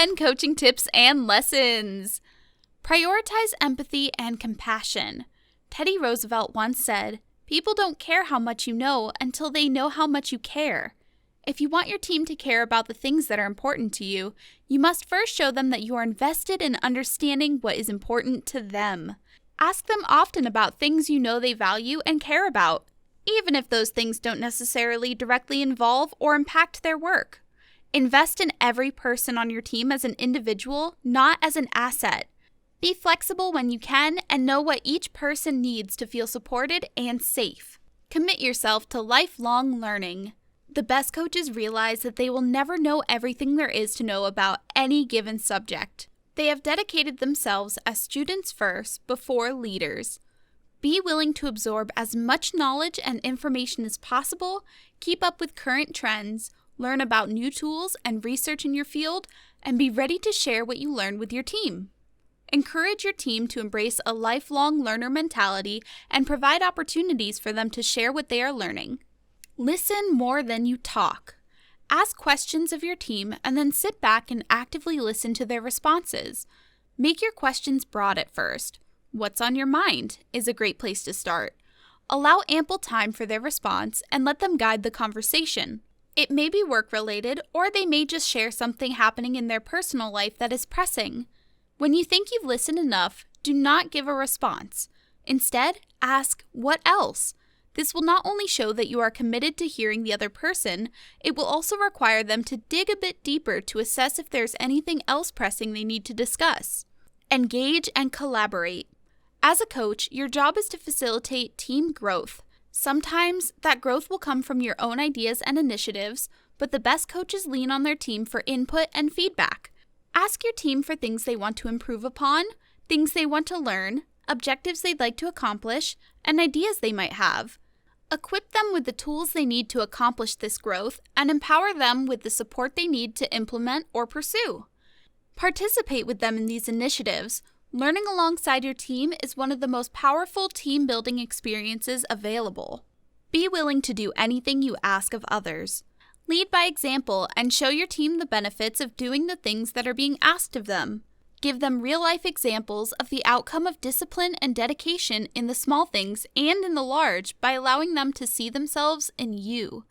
fun coaching tips and lessons. Prioritize empathy and compassion. Teddy Roosevelt once said, "People don't care how much you know until they know how much you care." If you want your team to care about the things that are important to you, you must first show them that you are invested in understanding what is important to them. Ask them often about things you know they value and care about, even if those things don't necessarily directly involve or impact their work. Invest in every person on your team as an individual, not as an asset. Be flexible when you can and know what each person needs to feel supported and safe. Commit yourself to lifelong learning. The best coaches realize that they will never know everything there is to know about any given subject. They have dedicated themselves as students first before leaders. Be willing to absorb as much knowledge and information as possible, keep up with current trends, learn about new tools and research in your field, and be ready to share what you learn with your team. Encourage your team to embrace a lifelong learner mentality and provide opportunities for them to share what they are learning. Listen more than you talk. Ask questions of your team and then sit back and actively listen to their responses. Make your questions broad at first. What's on your mind is a great place to start. Allow ample time for their response and let them guide the conversation. It may be work-related, or they may just share something happening in their personal life that is pressing. When you think you've listened enough, do not give a response. Instead, ask, "What else?" This will not only show that you are committed to hearing the other person, it will also require them to dig a bit deeper to assess if there's anything else pressing they need to discuss. Engage and collaborate. As a coach, your job is to facilitate team growth. Sometimes that growth will come from your own ideas and initiatives, but the best coaches lean on their team for input and feedback. Ask your team for things they want to improve upon, things they want to learn, objectives they'd like to accomplish, and ideas they might have. Equip them with the tools they need to accomplish this growth and empower them with the support they need to implement or pursue. Participate with them in these initiatives. Learning alongside your team is one of the most powerful team-building experiences available. Be willing to do anything you ask of others. Lead by example and show your team the benefits of doing the things that are being asked of them. Give them real-life examples of the outcome of discipline and dedication in the small things and in the large by allowing them to see themselves in you.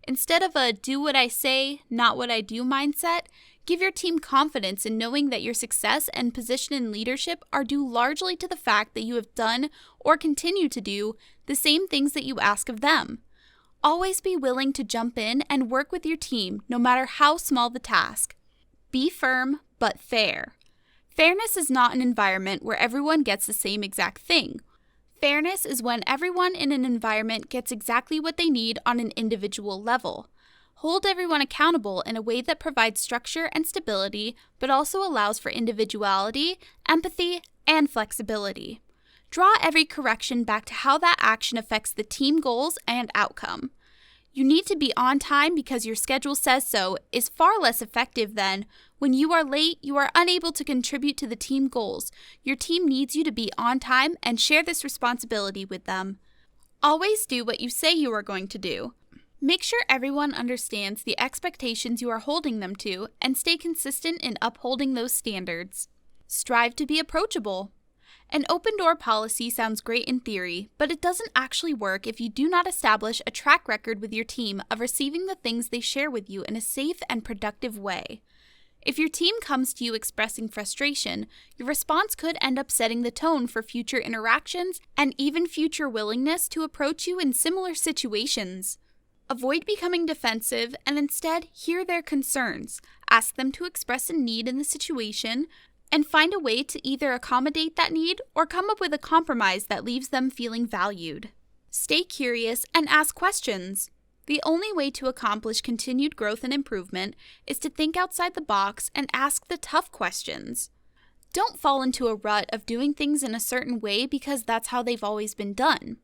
Instead of a do what I say, not what I do mindset, give your team confidence in knowing that your success and position in leadership are due largely to the fact that you have done or continue to do the same things that you ask of them. Always be willing to jump in and work with your team, no matter how small the task. Be firm, but fair. Fairness is not an environment where everyone gets the same exact thing. Fairness is when everyone in an environment gets exactly what they need on an individual level. Hold everyone accountable in a way that provides structure and stability, but also allows for individuality, empathy, and flexibility. Draw every correction back to how that action affects the team goals and outcome. You need to be on time because your schedule says so is far less effective than when you are late, you are unable to contribute to the team goals. Your team needs you to be on time and share this responsibility with them. Always do what you say you are going to do. Make sure everyone understands the expectations you are holding them to and stay consistent in upholding those standards. Strive to be approachable. An open-door policy sounds great in theory, but it doesn't actually work if you do not establish a track record with your team of receiving the things they share with you in a safe and productive way. If your team comes to you expressing frustration, your response could end up setting the tone for future interactions and even future willingness to approach you in similar situations. Avoid becoming defensive and instead hear their concerns, ask them to express a need in the situation, and find a way to either accommodate that need or come up with a compromise that leaves them feeling valued. Stay curious and ask questions. The only way to accomplish continued growth and improvement is to think outside the box and ask the tough questions. Don't fall into a rut of doing things in a certain way because that's how they've always been done.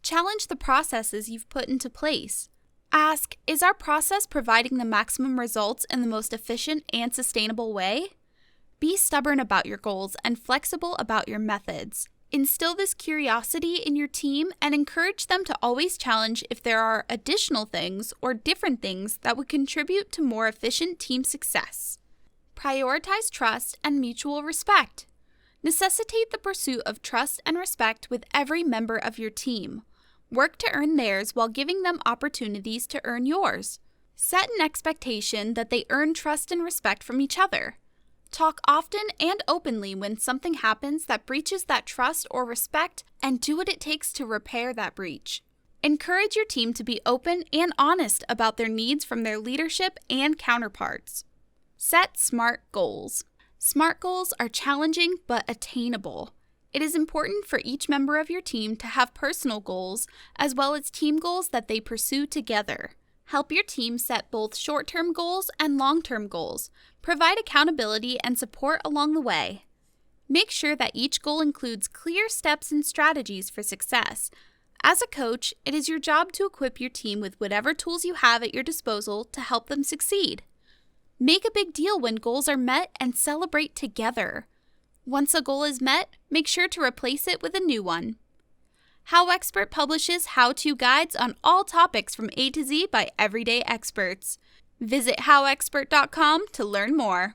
Challenge the processes you've put into place. Ask, is our process providing the maximum results in the most efficient and sustainable way? Be stubborn about your goals and flexible about your methods. Instill this curiosity in your team and encourage them to always challenge if there are additional things or different things that would contribute to more efficient team success. Prioritize trust and mutual respect. Necessitate the pursuit of trust and respect with every member of your team. Work to earn theirs while giving them opportunities to earn yours. Set an expectation that they earn trust and respect from each other. Talk often and openly when something happens that breaches that trust or respect, and do what it takes to repair that breach. Encourage your team to be open and honest about their needs from their leadership and counterparts. Set SMART goals. SMART goals are challenging but attainable. It is important for each member of your team to have personal goals as well as team goals that they pursue together. Help your team set both short-term goals and long-term goals. Provide accountability and support along the way. Make sure that each goal includes clear steps and strategies for success. As a coach, it is your job to equip your team with whatever tools you have at your disposal to help them succeed. Make a big deal when goals are met and celebrate together. Once a goal is met, make sure to replace it with a new one. HowExpert publishes how-to guides on all topics from A to Z by everyday experts. Visit HowExpert.com to learn more.